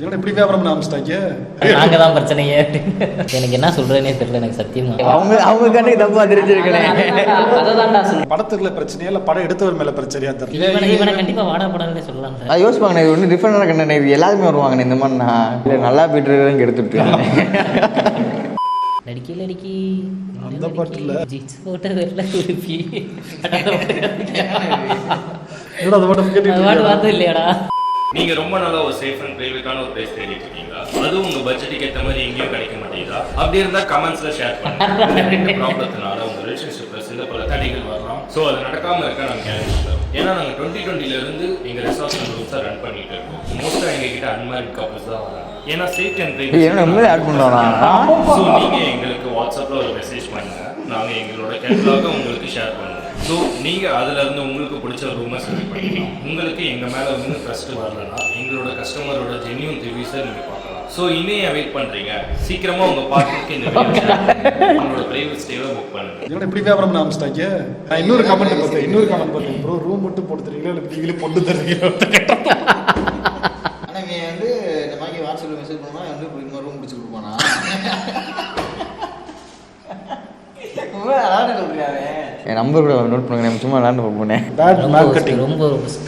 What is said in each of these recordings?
இப்படி வியாபாரம் ஆரம்பிச்சிட்டாங்க. நாங்க தான் பிரச்சனையே. எனக்கு என்ன சொல்றேனே தெரியல, எனக்கு சத்தியமா. அவங்க கண்ணு தப்பா தெரிஞ்சிருக்கேன். அததான்டா சொல்றேன். படத்துக்குள்ள பிரச்சனையா இல்ல படம் எடுத்தவர் மேல பிரச்சனையா தெரியல. இவனை கண்டிப்பா வாடா படம்னே சொல்லலாம். அது யோசிப்பாங்க, இது ஒன்றும் டிஃப்ரெண்டாக கண்ணே, இது எல்லாருமே வருவாங்க இந்த மாதிரி. நான் இல்லை நல்லா போயிட்டு இருக்கிறேன் எடுத்துட்டு லடிக்கி லடிக்கி அந்த பாட்டுல ஜீன்ஸ் போட்ட வெள்ள குருப்பி அது மட்டும் கேட்டு வார்த்தை இல்லையாடா. நீங்க ரொம்ப நல்லா ஒரு சேஃப் அண்ட் பிரைவேட்டான ஒரு பிளேஸ் தேடிட்டு இருக்கீங்களா? அதுவும் உங்க பட்ஜெட்டுக்கு ஏற்ற மாதிரி எங்கேயும் கிடைக்க மாட்டேங்குதா? அப்படி இருந்தா கமெண்ட்ஸ்ல ஷேர் பண்ணுங்க. இந்த ப்ராப்ளத்தினால உங்க ரிலேஷன்ஷிப்ல சில பல தடைகள் வரலாம். ஸோ அது நடக்காம இருக்க நாங்கள் கேரண்டி தரோம். ஏன்னா நாங்கள் 2020 இருந்து எங்க ரெசார்ட்ஸ் அண்ட் ரூம்ஸை ரன் பண்ணிட்டு இருக்கோம். மோஸ்டா எங்க கிட்ட அன்மேரிட் கப்பல்ஸ் தான் வராங்க. ஏன்னா சேஃப்டி அண்ட் பிரைவேட் ஆட் பண்ணுறோம். ஸோ நீங்க எங்களுக்கு வாட்ஸ்அப்ல ஒரு மெசேஜ் பண்ணுங்க, நாங்க எங்களோட கேட்டலாக உங்களுக்கு ஷேர் பண்ணுவோம். ஸோ நீங்கள் அதிலிருந்து உங்களுக்கு பிடிச்ச ரூமை செலக்ட் பண்ணிக்கலாம். உங்களுக்கு எங்கள் மேலே வந்து ட்ரஸ்ட் வரலன்னா எங்களோட கஸ்டமரோட ஜென்யூன் ரிவ்யூஸை நீங்கள் பார்க்கலாம். ஸோ இன்னும் வெயிட் பண்ணுறீங்க, சீக்கிரமாக உங்கள் பார்ட்னருக்கு இந்த உங்களோட ப்ரைவேட் ஸ்டேவை புக் பண்ணுங்க. இப்படி வியாபாரம் ஆரம்பிச்சிட்டாங்க. நான் இன்னொரு கமெண்ட் பார்த்தேன், ப்ரோ ரூம் மட்டும் போட்டு தரீங்களா இல்லை நீங்களே பொண்ணு தரீங்களா? ஆனால் நீ வந்து இந்த மாதிரி வாட்ஸ்அப்பில் மெசேஜ் பண்ணால் வந்து இன்னொரு ரூம் பிடிச்சி கொடுப்பானா? என் நம்பர் கூட நோட் பண்ணுங்க, நம்ம சும்மா விளாண்டு போனேன். ரொம்ப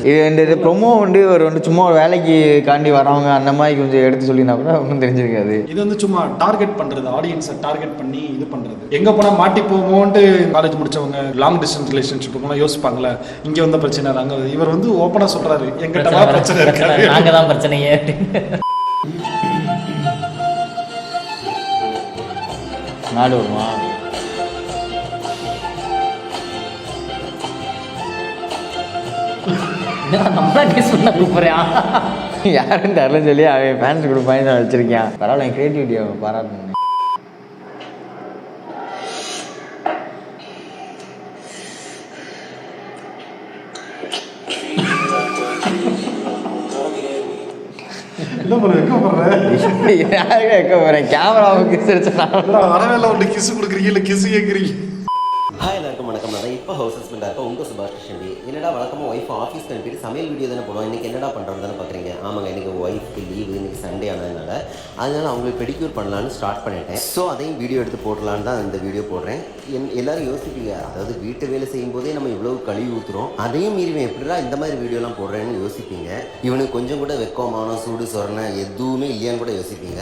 இது இந்த ப்ரொமோ வந்து ஒரு வந்து சும்மா ஒரு வேலைக்கு காண்டி வரவங்க அந்த மாதிரி கொஞ்சம் எடுத்து சொல்லினா கூட ஒன்றும் தெரிஞ்சிருக்காது. இது வந்து சும்மா டார்கெட் பண்றது, ஆடியன்ஸை டார்கெட் பண்ணி இது பண்றது. எங்க போனா மாட்டி போவோம்ட்டு காலேஜ் முடிச்சவங்க லாங் டிஸ்டன்ஸ் ரிலேஷன்ஷிப் போனா யோசிப்பாங்களே, இங்க வந்த பிரச்சனை அங்க. இவர் வந்து ஓப்பனா சொல்றாரு, எங்கிட்ட பிரச்சனை இருக்காது, நாங்க தான் பிரச்சனையே. நாடு வருமா? நம்மளா கேஸ் பண்ண கூப்பிடுறேன். யாரும் தரலன்னு சொல்லி அவன் ஃபேன்ஸ் கொடுப்பாங்க நான் வச்சிருக்கேன். பரவாயில்ல, என் கிரியேட்டிவிட்டி அவங்க பாராட்டணும். கேமராவுக்கு வரவேல ஒன்று கிஸ் கொடுக்குறீங்க இல்லை கிஸ் கேட்குறீங்க. ஹாய் எல்லாருக்கும் வணக்கம். நான் இப்போ ஹவுஸ் ஹஸ்பண்டாக இருப்பேன் உங்கள் சுபாஷ் கிருஷ்ணன். என்னடா வழக்கமாக ஒய்ஃப் ஆஃபீஸ்க்கு அனுப்பிட்டு சமையல் வீடியோ தானே போடுவோம். இன்றைக்கி என்னடா பண்ணுறது தானே பார்க்குறீங்க. ஆமாங்க, இன்றைக்கி ஒய்ஃப்க்கு லீவு, இன்றைக்கி சண்டே ஆனதுனால அதனால் அவங்களுக்கு பெடிக்யூர் பண்ணலான்னு ஸ்டார்ட் பண்ணிட்டேன். ஸோ அதையும் வீடியோ எடுத்து போடலான்னு தான் இந்த வீடியோ போடுறேன். எல்லோரும் யோசிப்பீங்க, அதாவது வீட்டு வேலை செய்யும்போதே நம்ம இவ்வளோ கழுவி ஊற்றுறோம், அதையும் மீறி எப்படிடா இந்த மாதிரி வீடியோலாம் போடுறேன்னு யோசிப்பீங்க. இவனுக்கு கொஞ்சம் கூட வெக்கமான சூடு சொரணை எதுவுமே இல்லையான்னு கூட யோசிப்பீங்க.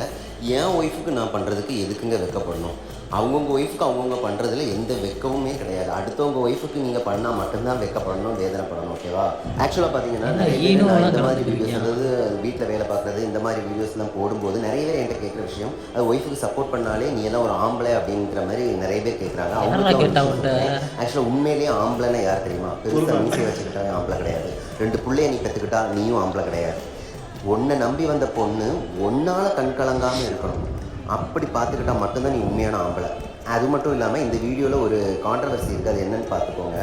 என் ஒய்ஃபுக்கு நான் பண்ணுறதுக்கு எதுக்குங்க வெக்கப்படணும்? அவங்கவுங்க ஒய்ஃபுக்கு அவங்கவுங்க பண்ணுறதுல எந்த வெக்கமுமே கிடையாது. அடுத்தவங்க ஒய்ஃபுக்கு நீங்கள் பண்ணால் மட்டும்தான் வெக்கப்படணும், வேதனைப்படணும். ஓகேவா? ஆக்சுவலாக பார்த்தீங்கன்னா இந்த மாதிரி வீடியோஸ், அதாவது வீட்டில் வேலை பார்க்குறது, இந்த மாதிரி வீடியோஸ்லாம் போடும்போது நிறைய பேர் என்கிட்ட கேட்குற விஷயம், அது ஒய்ஃபுக்கு சப்போர்ட் பண்ணாலே நீ எல்லாம் ஒரு ஆம்பளை அப்படிங்கிற மாதிரி நிறைய பேர் கேட்குறாங்க. அவங்க ஆக்சுவலாக உண்மையிலேயே ஆம்பளைன்னா யார் தெரியுமா? பெருசாக மீசை வச்சுக்கிட்டாலே ஆம்பளை கிடையாது. 2 பிள்ளைய நீ கற்றுக்கிட்டா நீயும் ஆம்பளை கிடையாது. ஒன்றை நம்பி வந்த பொண்ணு ஒன்னால் கண் கலங்காமல் இருக்கணும், அப்படி பார்த்துக்கிட்டா மட்டும்தான் நீ உண்மையான ஆம்பளை. அது மட்டும் இல்லாமல் இந்த வீடியோவில் ஒரு கான்ட்ரவர்சி இருக்குது, அது என்னன்னு பார்த்துக்கோங்க.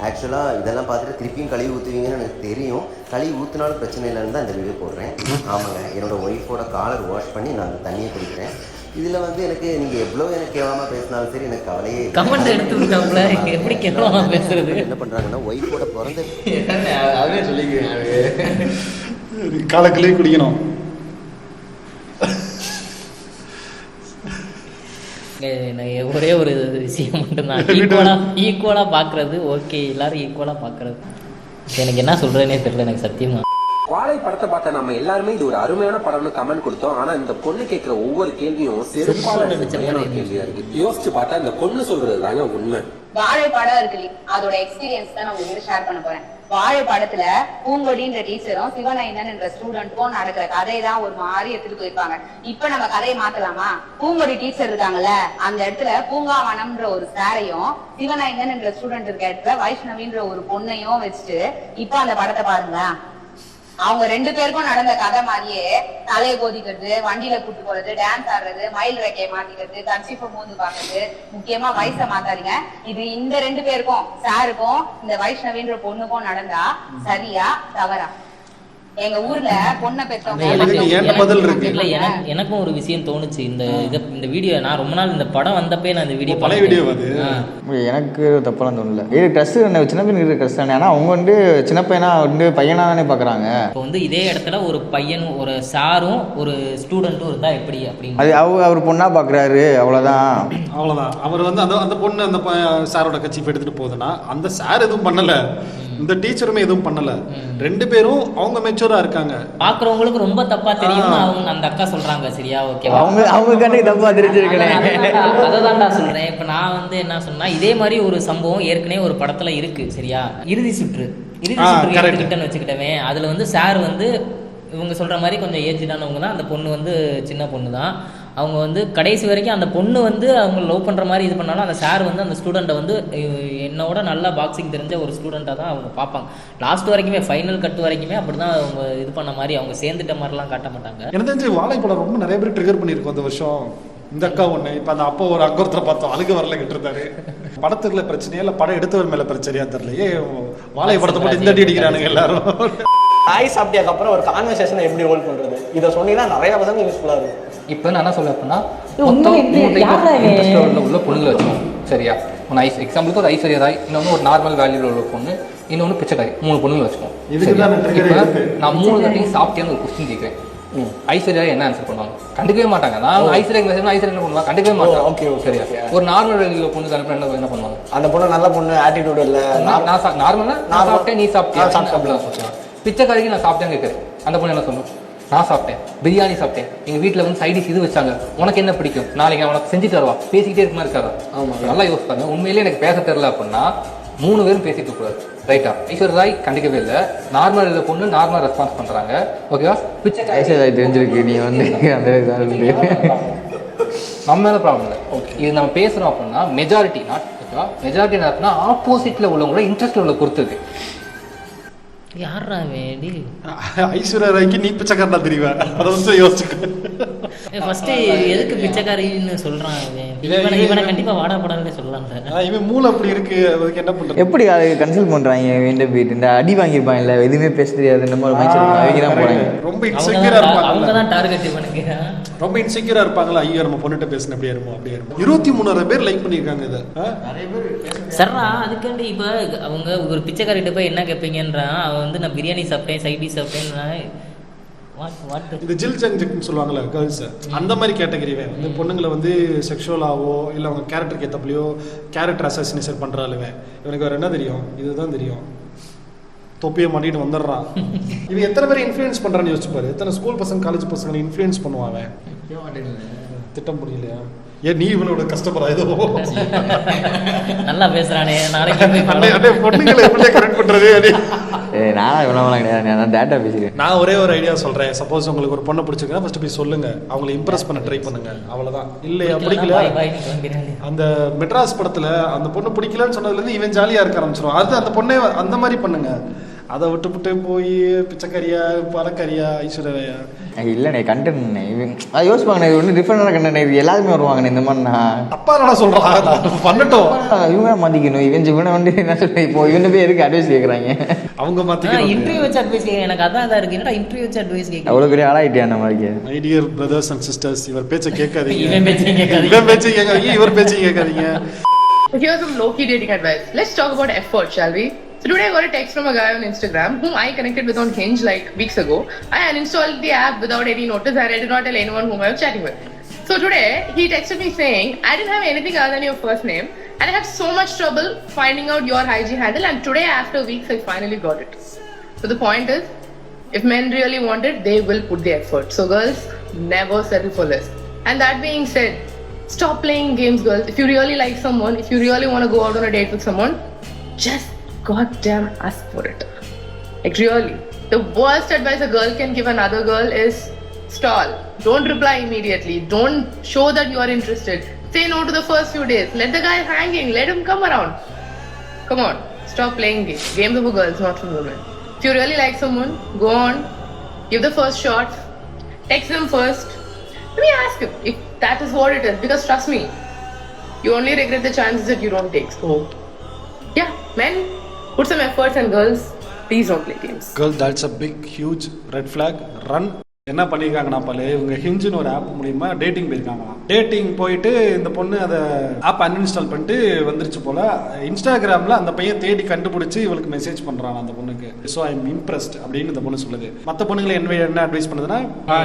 ஆக்சுவலாக இதெல்லாம் பார்த்துட்டு திருப்பியும் கழுவி ஊற்றுவீங்கன்னு எனக்கு தெரியும். கழுவி ஊற்றினாலும் பிரச்சனை இல்லைன்னு தான் இந்த வீடியோ போடுறேன். ஆமாங்க, என்னோடய ஒய்ஃபோட காலர் வாஷ் பண்ணி நான் அந்த தண்ணியை குடிக்கிறேன். இதில் வந்து எனக்கு நீங்கள் எவ்வளோ எனக்கு கேவலமாக பேசினாலும் சரி, எனக்கு கவலையே எப்படி கேவலமாக பேசுறது. என்ன பண்ணுறாங்கன்னா, ஒய்ஃபோட பிறந்த அதே சொல்லிக்கிறேன், காலக்கிளே குடிக்கணும். ஒரே ஒரு விஷயம் மட்டும்தான், ஈக்குவலா பாக்குறது. ஓகே, எல்லாரும் ஈக்குவலா பாக்குறது. எனக்கு என்ன சொல்றேனே தெரியல, எனக்கு சத்தியமா. வாழை படத்தை பார்த்த நம்ம எல்லாருமே இது ஒரு அருமையான படம்னு கமெண்ட் கொடுத்தோம். ஆனா இந்த பொண்ணு கேட்கிற ஒவ்வொரு கேள்வியும் செருப்பான கேள்வியா இருக்கு. யோசிச்சு பார்த்தா இந்த பொண்ணு சொல்றது தாங்க உண்மை. வாழை படம் இருக்கு, அதோட எக்ஸ்பீரியன்ஸ் தான் நான் உங்ககிட்ட ஷேர் பண்ண போறேன். வாழை படத்துல பூங்கொடின்ற டீச்சரும் சிவநயனன் என்ற ஸ்டூடெண்ட்டும் நடக்கிற கதையை தான் ஒரு மாதிரி எடுத்துட்டு போயிருப்பாங்க. இப்ப நம்ம கதையை மாத்தலாமா? பூங்கொடி டீச்சர் இருக்காங்கல்ல, அந்த இடத்துல பூங்காவனம்ன்ற ஒரு சாரையும் சிவநயனன் என்ற ஸ்டூடெண்ட் இருக்க இடத்துல வைஷ்ணவின்ற ஒரு பொண்ணையும் வச்சுட்டு இப்ப அந்த படத்தை பாருங்க. அவங்க 2 பேருக்கும் நடந்த கதை மாதிரியே தலையை கோதிக்கிறது, வண்டியில கூட்டு போறது, டான்ஸ் ஆடுறது, மயில் ரெக்கையை மாத்திக்கிறது, கட்சிப்பை மூந்து பாக்குறது, முக்கியமா வயசை மாத்தாதீங்க. இது இந்த 2 பேருக்கும், சாருக்கும் இந்த வைஷ்ணவின்ற பொண்ணுக்கும் நடந்தா சரியா தவறா? எங்க ஊர்ல பொண்ணை பெற்றவங்க ஏன்ட்ட பதில் இருக்கு. இல்ல எனக்கும் ஒரு விஷயம் தோணுச்சு. இந்த வீடியோ நான் ரொம்ப நாள் இந்த படம் வந்தப்பே நான் இந்த வீடியோ பழைய வீடியோ அது. எனக்கு தப்பெல்லாம் தோணல. இது ட்ரெஸ் என்ன சின்ன பையன் இருக்கிற ட்ரெஸ் தானே. ஆனால் அவங்க வந்து சின்ன பையனா வந்து பையனா தானே பார்க்குறாங்க. இப்போ வந்து இதே இடத்துல ஒரு பையனும் ஒரு சாரும் ஒரு ஸ்டூடெண்ட்டும் இருந்தா எப்படி அப்படின்னு அது அவர் பொண்ணா பார்க்குறாரு, அவ்வளோதான். அவர் வந்து அந்த பொண்ணு அந்த சாரோட கட்சி எடுத்துட்டு போகுதுன்னா அந்த சார் எதுவும் பண்ணல, இந்த டீச்சருமே எதுவும் பண்ணல. 2 பேரும் அவங்க மெச்சூரா இருக்காங்க. பாக்குறவங்களுக்கு ரொம்ப தப்பா தெரியும் அவங்க அந்த அக்கா சொல்றாங்க. சரியா, ஓகேவா? அவங்க கண்ணுக்கு தப்பா தெரிஞ்சிருக்கேன். அததான்டா சொல்றேன். இப்ப நான் வந்து என்ன சொன்னா, இதே மாதிரி ஒரு சம்பவம் ஏற்கனவே ஒரு படத்துல இருக்கு. சரியா, இறுதி சுற்று எடுத்துக்கிட்டேன்னு வச்சுக்கிட்டவே, அதுல வந்து சார் வந்து இவங்க சொல்ற மாதிரி கொஞ்சம் ஏஜ்டானவங்க தான். அந்த பொண்ணு வந்து சின்ன பொண்ணு தான். அவங்க வந்து கடைசி வரைக்கும் அந்த பொண்ணு வந்து அவங்க லவ் பண்ணுற மாதிரி இது பண்ணாலும் அந்த சார் வந்து அந்த ஸ்டூடெண்ட்டை வந்து என்னோட நல்லா பாக்ஸிங் தெரிஞ்ச ஒரு ஸ்டூடெண்ட்டாக தான் அவங்க பார்ப்பாங்க. லாஸ்ட் வரைக்குமே ஃபைனல் கட்டு வரைக்குமே அப்படி தான் அவங்க இது பண்ண மாதிரி, அவங்க சேர்ந்துட்ட மாதிரிலாம் காட்ட மாட்டாங்க. எனக்கு தெரிஞ்சு வாழைப்படம் ரொம்ப நிறைய பேர் ட்ரிகர் பண்ணியிருக்கோம் இந்த வருஷம். இந்த அக்கா ஒன்று, இப்போ அந்த அப்போ ஒரு அங்கொருத்தரை பார்த்தோம், அழுக வரல கிட்டிருந்தாரு. படத்துக்குள்ள பிரச்சனையா இல்லை படம் எடுத்தவர் மேலே பிரச்சனையா தெரியலையே, வாழைப்படத்தை போட்டு இந்த அடி அடிக்கிறானுங்க எல்லாரும். நாய் சாப்பிட்டதுக்கு அப்புறம் ஒரு கான்வர்சேஷனை எப்படி ஹோல்ட் பண்ணுறது, இதை சொன்னீங்கன்னா நிறைய பசங்க யூஸ்ஃபுல்லாக இருக்கும். இப்போ நான் என்ன சொல்ல அப்படின்னா, இன்ட்ரெஸ்ட் உள்ள பொண்ணுங்களை வச்சுக்கோங்க. சரியா, ஒன்று எக்ஸாம்பிளுக்கு ஒரு ஐஸ்வர்யா ராய், இன்னொன்று ஒரு நார்மல் வேல்யூவில் உள்ள பொண்ணு, இன்னொன்று பிச்சைக்காய், 3 பொண்ணுங்களை வச்சுக்கோங்க. நான் 3 தட்டையும் சாப்பிட்டேன்னு ஒரு கொஸ்டின் கேட்குறேன். ஐஸ்வர்யா என்ன ஆன்சர் பண்ணுவாங்க? கண்டுக்கவே மாட்டாங்க. நான் ஐஸ்வர்யா என்ன பண்ணுவாங்க? கண்டுக்கவே மாட்டாங்க. ஓகே, சரியா. ஒரு நார்மல் வேல்யூவில் பொண்ணு அனுப்பினா என்ன பண்ணுவாங்க? அந்த பொண்ணு நல்ல பொண்ணு, ஆட்டிடியூட் இல்லை, நான் நார்மலாக நான் சாப்பிட்டேன், நீ சாப்பிட்டியா அப்படிலாம் சொல்லுவாங்க. பிச்சைக்காரிக்கு நான் சாப்பிட்டேன்னு கேட்குறேன். அந்த பொண்ணு என்ன சொல்லுவோம்? நான் சாப்பிட்டேன், பிரியாணி சாப்பிட்டேன், எங்கள் வீட்டில் வந்து சைடிஷ் இது வச்சாங்க, உனக்கு என்ன பிடிக்கும், நாளைக்கு நான் உனக்கு செஞ்சு தருவா, பேசிக்கிட்டே இருக்க மாதிரி இருக்காதா? ஆமாம், நல்லா யோசிப்பாங்க. உண்மையிலேயே எனக்கு பேச தெரில அப்படின்னா 3 பேரும் பேசிட்டு கூடாது. ரைட்டா? ஐஸ்வர்யா ராய் கண்டிக்கவே இல்லை, நார்மல் இல்லை பொண்ணு நார்மலாக ரெஸ்பான்ஸ் பண்ணுறாங்க. ஓகேவா? ஐஸ்வர்யா ராய் தெரிஞ்சிருக்கு, நீ வந்து அந்த நம்ம மேலே ப்ராப்ளம் இல்லை. ஓகே, இது நம்ம பேசுகிறோம் அப்படின்னா மெஜாரிட்டி நாட், ஓகேவா? மெஜாரிட்டி நாட்னா ஆப்போசிட்டில் உள்ளவங்களோட இன்ட்ரெஸ்ட் உள்ள பொறுத்து இருக்கு. யாரா வேண்டி ஐஸ்வர்யா ராய்க்கு நீ பிச்சைக்காரனா தெரியுவா? அதை வந்து யோசிச்சுக்க. ஃபர்ஸ்ட் எதுக்கு பிச்சைக்காரின்னு சொல்றான்? இவனை கண்டிப்பா வாடா படாதே சொல்லலாம். இவன் மூளை அப்படி இருக்கு, அதுக்கு என்ன பண்றது? எப்படி அதை கன்சல்ட் பண்றாங்க? இந்த அடி வாங்கியிருப்பாங்க இல்ல, எதுவுமே பேச தெரியாது, இந்த மாதிரி மைண்ட் அவங்க தான் போறாங்க. ரொம்ப இன்செக்யூரா இருப்பாங்க. அவங்க தான் டார்கெட் இவனுக்கு. ரொம்ப இன்செக்யூரா இருப்பாங்களா? ஐயோ நம்ம பொண்ணுட்ட பேசின அப்படியே இருக்கும் அப்படியே இருக்கும். 23,000 பேர் லைக் பண்ணிருக்காங்க இதை. நிறைய பேர் சர்ரா அதுக்காண்டி இப்ப அவங்க ஒரு பிச்சைக்காரிட்ட போய் என்ன கேட்பீங்கன்றான். அவன் வந்து நான் பிரியாணி சாப்பிட்டேன், சைட் டிஷ் சாப்பிட்டேன், இந்த ஜில் ஜங் ஜிக்னு சொல்லுவாங்கல்ல கேர்ள்ஸ், அந்த மாதிரி கேட்டகரிவே வந்து பொண்ணுங்களை வந்து செக்ஷுவலாவோ இல்லை அவங்க கேரக்டருக்கு ஏற்றப்பலையோ கேரக்டர் அசாசினேஷன் பண்ணுறாளுவேன். இவனுக்கு வேறு என்ன தெரியும்? இதுதான் தெரியும். தொப்பியை மாட்டிட்டு வந்துடுறான். இவன் எத்தனை பேர் இன்ஃப்ளூயன்ஸ் பண்ணுறான்னு யோசிச்சுப்பாரு. எத்தனை ஸ்கூல் பசங்க காலேஜ் பசங்களை இன்ஃப்ளூயன்ஸ் பண்ணுவாங்க. திட்டம் புரியலையா? ஏன் நீ இவனோட கஷ்டப்படுற? ஏதோ நல்லா பேசுறானே, நாளைக்கு பொண்ணுங்களை எப்படி கரெக்ட் பண்றது? நான் இவ்வளோலாம் கிடையாது, நான் டேட்டா பேசுகிறேன். நான் ஒரே ஒரு ஐடியா சொல்கிறேன். சப்போஸ் உங்களுக்கு ஒரு பொண்ணை பிடிச்சிருக்கா, ஃபஸ்ட்டு போய் சொல்லுங்கள், அவங்களை இம்ப்ரெஸ் பண்ண ட்ரை பண்ணுங்க, அவ்வளோதான். இல்லையா பிடிக்கல, அந்த மெட்ராஸ் படத்தில் அந்த பொண்ணு பிடிக்கலன்னு சொன்னதுலேருந்து இவன் ஜாலியாக இருக்க ஆரம்பிச்சிடும். அது அந்த பொண்ணே அந்த மாதிரி பண்ணுங்க. அதை விட்டுவிட்டு போய் பிச்சைக்கரியா பழக்கரியா ஐஸ்வர்யா இல்லைண்ணே கண்டென்ட் அது யோசிப்பாங்கண்ணே. இது ஒன்றும் டிஃப்ரெண்டான கண்டென்ட், இது எல்லாருமே வருவாங்கண்ணே இந்த மாதிரி. நான் அப்பா நான் சொல்கிறேன் பண்ணட்டும், இவங்க மாற்றிக்கணும். இவனை வந்து என்ன சொல்றேன், இப்போ இவனை போய் எதுக்கு அட்வைஸ் கேட்குறாங்க? அவங்க மாற்றிக்கணும். இன்டர்வியூ வச்சு அட்வைஸ் கேட்க எனக்கு அதான் இருக்கு. என்னடா இன்டர்வியூ வச்சு அட்வைஸ் கேட்க? அவ்வளோ பெரிய ஆளாயிட்டியா அந்த மாதிரி? My dear brothers and sisters, இவர் பேச்சை கேட்காதீங்க, இவன் பேச்சை கேட்காதீங்க, இவன் பேச்சை கேட்காதீங்க, இவர் பேச்சை கேட்காதீங்க. Here's some low-key dating advice. Let's talk about effort, shall we? So today I got a text from a guy on Instagram whom I connected with on Hinge like weeks ago. I uninstalled the app without any notice and I did not tell anyone whom I was chatting with. So today he texted me saying, I didn't have anything other than your first name and I had so much trouble finding out your IG handle, and today after weeks I finally got it. So the point is, if men really want it, they will put the effort. So girls, never settle for less. And that being said, stop playing games, girls. If you really like someone, if you really want to go out on a date with someone, just goddamn ask for it. Like really, the worst advice a girl can give another girl is stall. Don't reply immediately. Don't show that you are interested. Say no to the first few days. Let the guy hanging. Let him come around. Come on, stop playing games. Games are for girls, not for women. If you really like someone, go on, give the first shot, text them first. Maybe ask him if that is what it is, because trust me, you only regret the chances that you don't take. So yeah, men, put some efforts, and girls, Please don't play games. Girl, that's a big, huge red flag. Run. என்ன பண்ணியிருக்காங்கன்னா பாரு, இவங்க ஹிஞ்சுன்னு ஒரு app மூலியமா dating போயிருக்காங்களாம். Dating போயிட்டு இந்த பொண்ணு அதை ஆப் அன்இன்ஸ்டால் பண்ணிட்டு வந்துருச்சு போல. இன்ஸ்டாகிராமில் அந்த பையன் தேடி கண்டுபிடிச்சி இவளுக்கு மெசேஜ் பண்ணுறான் அந்த பொண்ணுக்கு. ஸோ ஐ எம் இம்ப்ரெஸ்ட் அப்படின்னு இந்த பொண்ணு சொல்லுது. மற்ற பொண்ணுங்களை என்ன அட்வைஸ் பண்ணுதுன்னா,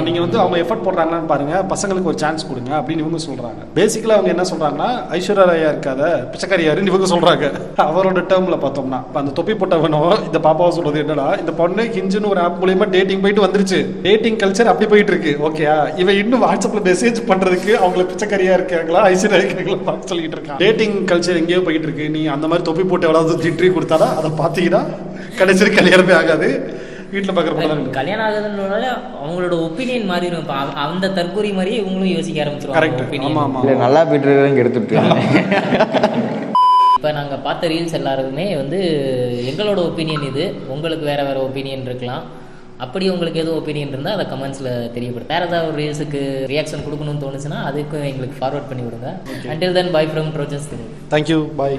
நீங்கள் வந்து அவங்க எஃபர்ட் போடுறாங்களான்னு பாருங்க, பசங்களுக்கு ஒரு சான்ஸ் கொடுங்க அப்படின்னு இவங்க சொல்கிறாங்க. பேசிக்கலாக அவங்க என்ன சொல்கிறாங்கன்னா, ஐஸ்வர்யா ராயா இருக்காத பிச்சைக்காரியாருன்னு இவங்க சொல்கிறாங்க. அவரோட டேர்மில் பார்த்தோம்னா இப்போ அந்த தொப்பி போட்டவனோ இந்த பாப்பாவை சொல்றது என்னன்னா, இந்த பொண்ணு ஹிஞ்சுன்னு ஒரு ஆப் மூலியமா டேட்டிங் போயிட்டு வந்துருச்சு. டேட்டிங் கல்ச்சர் அப்படி போயிட்டு இருக்கு. ஓகே, இவன் இன்னும் வாட்ஸ்அப்ல மெசேஜ் பண்றதுக்கு அவங்கள பிச்சைக்காரியா இருக்காங்களா ஐஸ்வர்யா இருக்காங்களா சொல்லிட்டு இருக்கான். டேட்டிங் கல்ச்சர் எங்கேயோ போயிட்டு இருக்கு. நீ அந்த மாதிரி தொப்பி போட்டு எவ்வளவு திட்ரி கொடுத்தாடா அதை பாத்தீங்கன்னா கடைசி கல்யாணமே ஆகாது. வீட்டுல பாக்குற கல்யாணம் ஆகுதுன்றதால அவங்களோட ஒப்பீனியன் மாறிடும். இப்போ அந்த தற்கூரி மாதிரியே இவங்களும் யோசிக்க ஆரம்பிச்சிருவாங்க. நல்லா போயிட்டு இருக்கிறவங்க எடுத்துட்டு இப்போ நாங்கள் பார்த்த ரீல்ஸ் எல்லாருக்குமே வந்து எங்களோட ஒப்பீனியன் இது. உங்களுக்கு வேற வேற ஒப்பீனியன் இருக்கலாம். அப்படி உங்களுக்கு எதுவும் ஒப்பீனியன் இருந்தால் அதை கமெண்ட்ஸில் தெரியப்படும். வேறு ஏதாவது ஒரு ரீல்ஸுக்கு ரியாக்ஷன் கொடுக்கணும்னு தோணுச்சுன்னா அதுக்கும் எங்களுக்கு ஃபார்வர்ட் பண்ணி விடுங்க. Until then, bye from Trojans. Thank you. Bye.